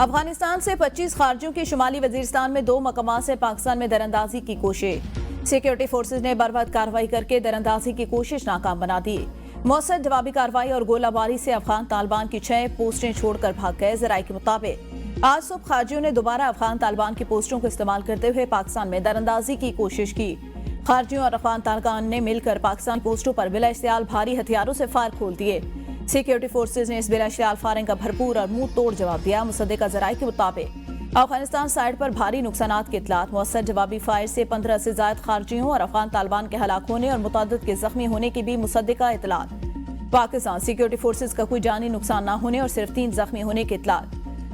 अफगानिस्तान से 25 खारजियों की शुमाली वजीरिस्तान में 2 मकामात से पाकिस्तान में दरअंदाजी की कोशिश। सिक्योरिटी फोर्सेज ने बर्बाद कार्रवाई करके दरअंदाजी की कोशिश नाकाम बना दी। मौसर जवाबी कार्रवाई और गोलाबारी से अफगान तालिबान की 6 पोस्टें छोड़कर भाग गए। जराये के मुताबिक आज सुबह खारजियों ने दोबारा अफगान तालिबान की पोस्टों को इस्तेमाल करते हुए पाकिस्तान में दरअंदाजी की कोशिश की। खारजियों और अफगान तालिबान ने मिलकर पाकिस्तान पोस्टों पर बिला इश्तियाल भारी हथियारों से फायर खोल दिए। सिक्योरिटी फोर्सेज ने इस बिला इश्तियाल फायरिंग का भरपूर और मुंह तोड़ जवाब दिया। मुसद्दिका जराये के मुताबिक अफगानिस्तान साइड पर भारी नुकसानात की इतलात। मौसर जवाबी फायर से 15 से ज्यादा खारजियों और अफगान तालिबान के हलाक होने और मुतअद्दिद के जख्मी होने की भी मुसद्दिका इतलात। पाकिस्तान सिक्योरिटी फोर्सेज का कोई जानी नुकसान न होने और सिर्फ 3 जख्मी होने की इतलात।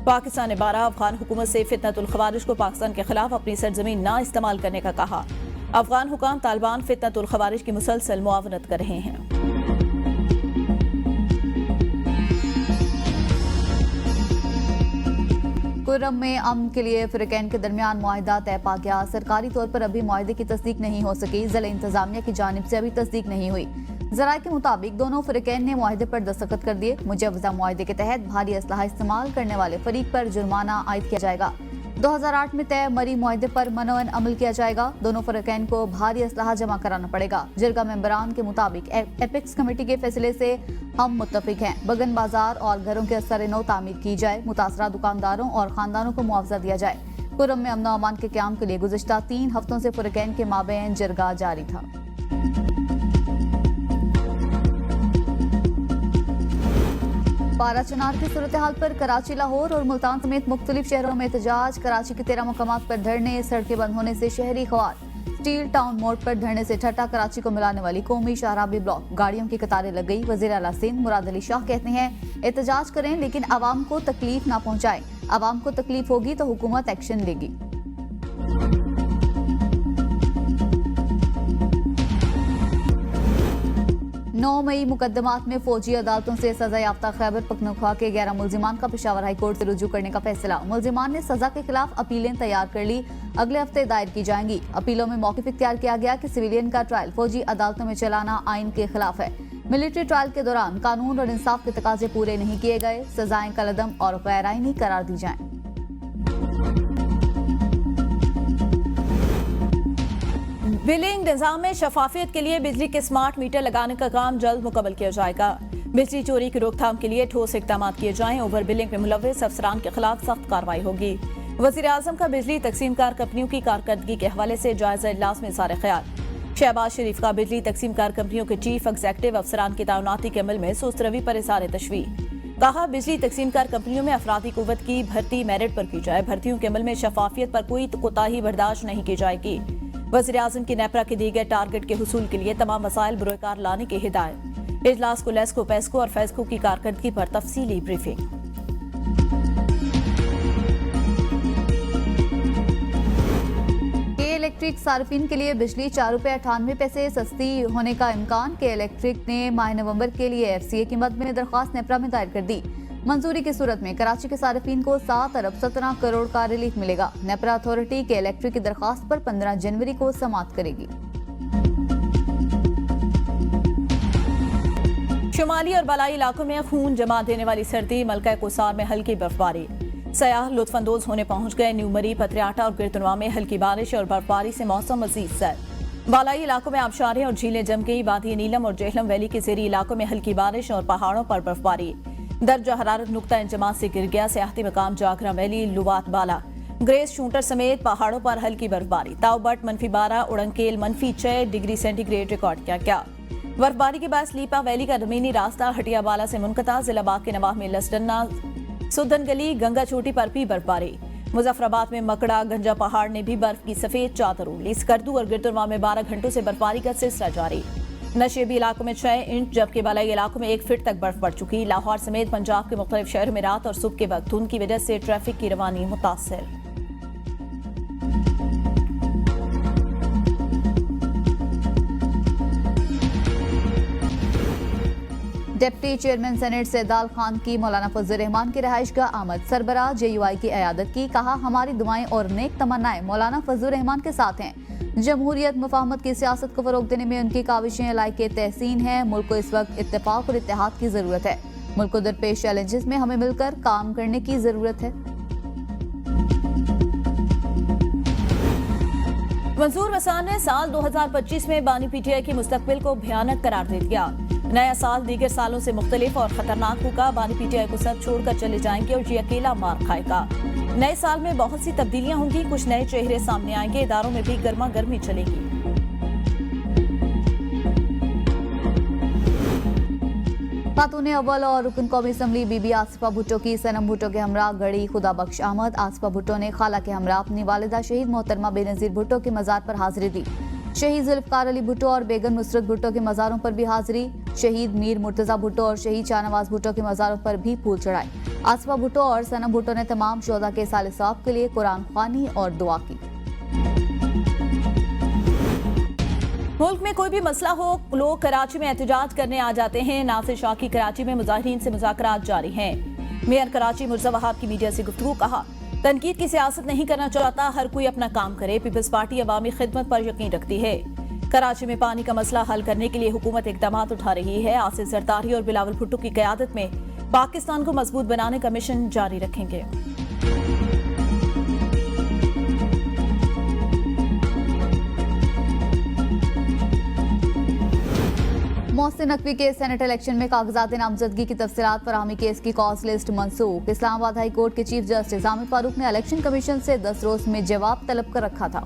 पाकिस्तान ने 12 अफगान हुकूमत से फितनतुल खवारिज को पाकिस्तान के खिलाफ अपनी सरजमीन न इस्तेमाल करने का कहा। अफगान हुकाम तालिबान फितनतुल खवारिज की मुसलसल मुआवनत कर रहे हैं। कुर्रम में अमन के लिए फिरकैन के दरमियान मुआहिदा तय पा गया। सरकारी तौर पर अभी मुआहिदे की तस्दीक नहीं हो सकी। जिला इंतजामिया की जानिब से अभी तस्दीक नहीं हुई। जराये के मुताबिक दोनों फिरकैन ने मुआहिदे पर दस्तखत कर दिए। मुजवजा मुआहिदे के तहत भारी असलहा इस्तेमाल करने वाले फरीक पर जुर्माना आयद किया जाएगा। 2008 में तय मरी मुआहिदे पर मनोअन अमल किया जाएगा। दोनों फिरकैन को भारी असलहा जमा कराना पड़ेगा। जिरगा मेंबरान के मुताबिक एपिक्स कमेटी के फैसले से हम मुत्तफिक हैं। बगन बाजार और घरों के असर नौ तामीर की जाए। मुतासरा दुकानदारों और खानदानों को मुआवजा दिया जाए। कुर्रम में अमन अमान के क्याम के लिए गुज़िश्ता 3 हफ्तों से फिरकैन के माबैन जिरगा जारी था। पारा चिनार की सूरत हाल पर कराची, लाहौर और मुल्तान समेत मुख्तलिफ शहरों में एहतजाज। कराची के 13 मकामात पर धरने। सड़कें बंद होने से शहरी ख्वार स्टील टाउन मोड़ पर धरने से ठट्टा। कराची को मिलाने वाली कौमी शाहराबी ब्लॉक गाड़ियों की कतारें लग गई। वज़ीर आला सिंध मुराद अली शाह कहते हैं एहतजाज करें लेकिन आवाम को तकलीफ ना पहुंचाएं। आवाम को तकलीफ होगी तो हुकूमत एक्शन लेगी। 9 मई मुकदमात में फौजी अदालतों से सजा याफ्ता खैबर पख्तूनख्वा के 11 मुल्जिमान का पेशावर हाई कोर्ट से रुजू करने का फैसला। मुल्जिमान ने सजा के खिलाफ अपीलें तैयार कर ली। अगले हफ्ते दायर की जाएंगी। अपीलों में मौक़िफ़ इख्तियार किया गया कि सिविलियन का ट्रायल फौजी अदालतों में चलाना आइन के खिलाफ है। मिलिट्री ट्रायल के दौरान कानून और इंसाफ के तकाजे पूरे नहीं किए गए। सजाएं कलअदम और गैर आइनी करार दी जाएं। बिलिंग निजाम में शफाफियत के लिए बिजली के स्मार्ट मीटर लगाने का काम जल्द मुकम्मल किया जाएगा। बिजली चोरी की रोकथाम के लिए ठोस इक़दाम किए जाएं। ओवर बिलिंग में मुलव्विस अफसरान के खिलाफ सख्त कार्रवाई होगी। वज़ीर आज़म का बिजली तकसीमकार कंपनियों की कारकर्दगी के हवाले से जायजा इजलास में इज़हार ख्याल। शहबाज शरीफ का बिजली तकसीमकार कंपनियों के चीफ एग्जीक्यूटिव अफसरान की तैनाती के अमल में सुस्त रवि पर इज़हार तशवीह। कहा बिजली तकसीमकार कंपनियों में अफरादी कुव्वत की भर्ती मेरिट पर की जाए। भर्तियों के अमल में शफाफियत पर कोई कोताही बर्दाश्त नहीं की जाएगी। वज़ीर आज़म की नेपरा के दिए गए टारगेट के हुसूल के लिए तमाम वसाइल बुरोकार लाने की हिदायत। इजलास को लेस्को, पेस्को और फेस्को की कारकर्दगी पर तफसीली ब्रीफिंग। के इलेक्ट्रिक सार्फिन के लिए बिजली 4 रुपये 98 पैसे सस्ती होने का इम्कान। के इलेक्ट्रिक ने माह नवंबर के लिए FCA की मद में दरख्वास्त नेपरा में दायर कर दी। मंजूरी की सूरत में कराची के सार्फिन को 7 अरब 17 करोड़ का रिलीफ मिलेगा। नेपरा अथॉरिटी के इलेक्ट्रिक की दरख्वास्त पर 15 जनवरी को समाअत करेगी। शुमाली और बलाई इलाकों में खून जमा देने वाली सर्दी। मलका कोसार में हल्की बर्फबारी। सयाह लुत्फानंदोज होने पहुंच गए। न्यू मरी, पथरियाटा और गिरतनवा में हल्की बारिश और बर्फबारी से मौसम मजीद सर्द। बालाई इलाकों में आबशारें और झीलें जम गई। वादी नीलम और जेहलम वैली के ज़ेरी इलाकों में हल्की बारिश और पहाड़ों पर बर्फबारी। दर्जा हरारत नुक्ता इंजमा से गिर गया। सियाहती मकाम जागरा वैली, लुवात बाला, ग्रेस शूटर समेत पहाड़ों पर हल्की बर्फबारी। ताओबट -12, उड़ंकेल -6 डिग्री सेंटीग्रेड रिकॉर्ड किया गया। बर्फबारी के बाद स्लीपा वैली का जमीनी रास्ता हटियाबाला से मुनकता। जिला बाग के नवाह में लसडन्ना, सुदन गली, गंगा चोटी पर भी बर्फबारी। मुजफ्फराबाद में मकड़ा गंजा पहाड़ ने भी बर्फ की सफेद चादर ओढ़ ली। स्कर्दू और गिरतुरवा में 12 घंटों से बर्फबारी का सिलसिला जारी। नशेबी इलाकों में 6 इंच जबकि बलाई इलाकों में 1 फीट तक बर्फ पड़ चुकी। लाहौर समेत पंजाब के मुख्तलिफ शहरों में रात और सुबह के वक्त धुंध की वजह से ट्रैफिक की रवानी मुतासर। डिप्टी चेयरमैन सेनेट सैदाल खान की मौलाना फजल रहमान की रहायशगाह आमद। सरबराह JUI की अयादत की। कहा हमारी दुआएं और नेक तमन्नाएं मौलाना फजल रहमान के साथ हैं। जमहूरियत मुफाहमत की सियासत को फरोग देने में उनकी काविशें लायक तहसीन हैं। मुल्क को इस वक्त इत्तेफाक और इत्तेहाद की जरूरत है। मुल्क को दरपेश चैलेंजेस में हमें मिलकर काम करने की जरूरत है। मंसूर वसान ने साल 2025 में बानी पीटीआई के मुस्तकबिल को भयानक करार दे दिया। नया साल दीगर सालों से मुख्तलिफ और खतरनाक होगा। बानी पीटीआई को सब छोड़कर चले जाएंगे और ये अकेला मार खाएगा। नए साल में बहुत सी तब्दीलियां होंगी, कुछ नए चेहरे सामने आएंगे, इदारों में भी गर्मा गर्मी चलेगी। खातून अव्वल और रुकन कौमी असम्बली बीबी आसिफा भुट्टो की सनम भुट्टो के हमरा गढ़ी खुदा बख्श आमद। आसिफा भुट्टो ने खाला के हमरा अपनी वालिदा शहीद मोहतरमा बेनजीर भुट्टो के मजार पर हाजिरी दी। शहीद जुल्फकार अली भुट्टो और बेगम नुसरत भुट्टो के मजारों पर भी हाजिरी। शहीद मीर मुर्तजा भुट्टो और शहीद शाहनवाज भुट्टो के मजारों पर भी फूल चढ़ाए। आसिफा भुट्टो और सनम भुट्टो ने तमाम शोधा के साले साहब के लिए कुरान ख्वानी और दुआ की। मुल्क में कोई भी मसला हो, लोग कराची में एहतजाज करने आ जाते हैं। नासिर शाह की कराची में मुजाहिरीन से मुज़ाकरात जारी हैं। मेयर कराची मुर्जा वहाब की मीडिया से गुफ्तगू, कहा तनकीद की सियासत नहीं करना चाहता, हर कोई अपना काम करे। पीपल्स पार्टी अवामी खिदमत पर यकीन रखती है। कराची में पानी का मसला हल करने के लिए हुकूमत इकदाम उठा रही है। आसिफ जरदारी और बिलावल भुट्टो की क़यादत में पाकिस्तान को मजबूत बनाने का मिशन जारी रखेंगे। मोहसिन नकवी के सेनेट इलेक्शन में कागजात नामजदगी की तफसीलात फराहमी केस की कॉज लिस्ट मनसूख। इस्लामाबाद हाई कोर्ट के चीफ जस्टिस आमिर फारूक ने इलेक्शन कमीशन से 10 रोज में जवाब तलब कर रखा था।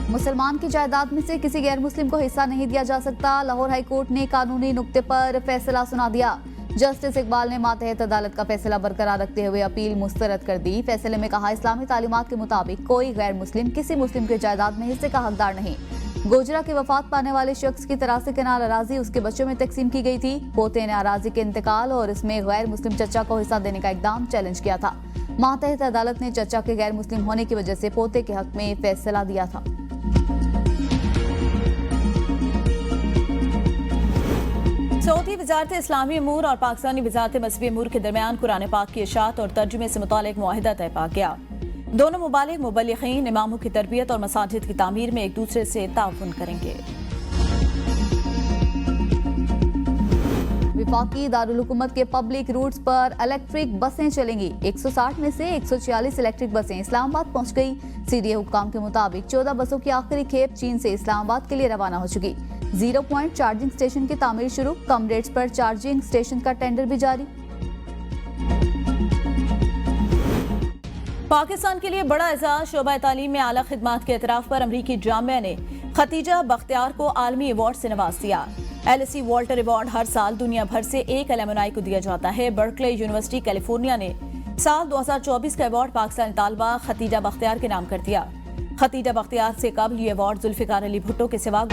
मुसलमान की जायदाद में से किसी गैर मुस्लिम को हिस्सा नहीं दिया जा सकता। लाहौर हाई कोर्ट ने कानूनी नुक्ते पर फैसला सुना दिया। जस्टिस इकबाल ने मातहत अदालत का फैसला बरकरार रखते हुए अपील मुस्तरद कर दी। फैसले में कहा, इस्लामी तालीमात के मुताबिक कोई गैर मुस्लिम किसी मुस्लिम के जायदाद में हिस्से का हकदार नहीं। गोजरा के वफात पाने वाले शख्स की तरासी कनाल अराजी उसके बच्चों में तकसीम की गई थी। पोते ने अराजी के इंतकाल और इसमें गैर मुस्लिम चचा को हिस्सा देने का इकदाम चैलेंज किया था। मातहत अदालत ने चचा के गैर मुस्लिम होने की वजह से पोते के हक में फैसला दिया था। सऊदी वजारत इस्लामी अमूर और पाकिस्तानी वजारत मजहबी अमूर के दरमियान कुरान पाक की इशाअत और तर्जुमे से मुतालिक मुआहिदा तय पा गया। दोनों मुबालिग मुबल्लिगीन इमामों की तरबियत और मसाजिद की तामीर में एक दूसरे से ताउन करेंगे। विफाकी दारुल हुकूमत के पब्लिक रूट्स पर इलेक्ट्रिक बसें चलेंगी। 160 में से 146 इलेक्ट्रिक बसें इस्लामाबाद पहुंच गई। सीडीए हुक्काम के मुताबिक 14 बसों की आखिरी खेप चीन से इस्लामाबाद के लिए रवाना हो चुकी। 0 पॉइंट चार्जिंग स्टेशन की तामीर शुरू। कम रेट्स पर चार्जिंग स्टेशन का टेंडर भी जारी। पाकिस्तान के लिए बड़ा एजाज, शोबा तालीम में आला खिदमात के एतराफ पर अमरीकी जामिया ने खतीजा बख्तियार को आलमी अवार्ड से नवाज दिया। एलएसी वॉल्टर अवार्ड हर साल दुनिया भर से एक एलुमनाई को दिया जाता है। बर्कले यूनिवर्सिटी कैलिफोर्निया ने साल 2024 का अवार्ड पाकिस्तानी तालबा खतीजा बख्तियार के नाम कर दिया। खतीजा बख्तियार से कबल ये अवार्ड जुल्फिकार अली भुट्टो के सिवा